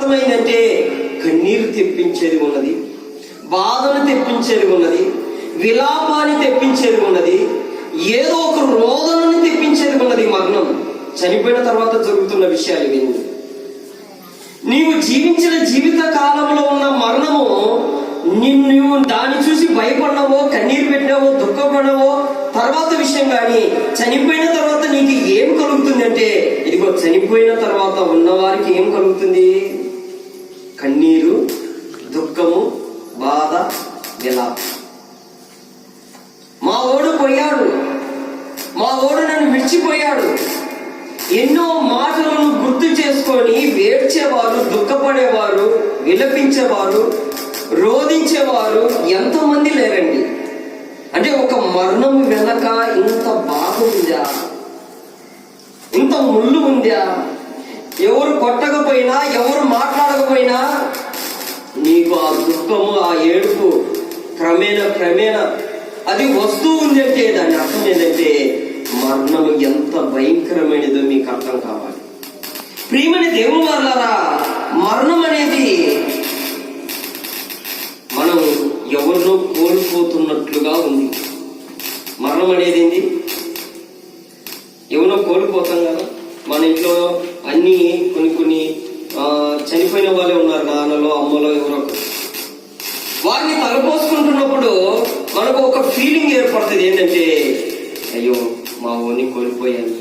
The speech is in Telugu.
అర్థమైందంటే కన్నీరు తెప్పించేది ఉన్నది, బాధను తెప్పించేది ఉన్నది, విలాపాన్ని తెప్పించేది ఉన్నది, ఏదో ఒక రోదనని తెప్పించేది ఉన్నది. మరణం చనిపోయిన తర్వాత జరుగుతున్న విషయాలు ఇవి. నీవు జీవించిన జీవిత కాలంలో ఉన్న మరణము నువ్వు దాన్ని చూసి భయపడినావో, కన్నీరు పెట్టినావో, దుఃఖపడినావో తర్వాత విషయం. కానీ చనిపోయిన తర్వాత నీకు ఏం కలుగుతుంది అంటే, ఇదిగో చనిపోయిన తర్వాత ఉన్నవారికి ఏం కలుగుతుంది? కన్నీరు, దుఃఖము, బాధ, విలాపం. మా ఓడు పోయాడు, మా ఓడు నన్ను విడిచిపోయాడు. ఎన్నో మాటలను గుర్తు చేసుకొని ఏడ్చేవారు, దుఃఖపడేవారు, విలపించేవారు, రోధించేవారు ఎంతమంది లేరండి. అంటే ఒక మరణం వెనక ఇంత బాధ ఉందా, ఇంత ముళ్ళు ఉందా? ఎవరు కొట్టకపోయినా, ఎవరు మాట్లాడకపోయినా నీకు ఆ దుఃఖము, ఆ ఏడుపు క్రమేణా అది వస్తూ ఉంది అంటే దాని అర్థం ఏంటంటే మరణము ఎంత భయంకరమైనదో మీకు అర్థం కావాలి. ప్రియమైన దేవుని వారలారా, మరణం అనేది మనం ఎవరినో కోల్పోతున్నట్లుగా ఉంది. మరణం అనేది ఏంటి? ఎవరో కోల్పోతాం కదా. మన ఇంట్లో అన్ని కొన్ని చనిపోయిన వాళ్ళే ఉన్నారు, నాన్నలో, అమ్మలో, ఎవరో. వారిని తలపోసుకుంటున్నప్పుడు మనకు ఒక ఫీలింగ్ ఏర్పడుతుంది. ఏంటంటే, అయ్యో మా ఊరిని కోల్పోయాను,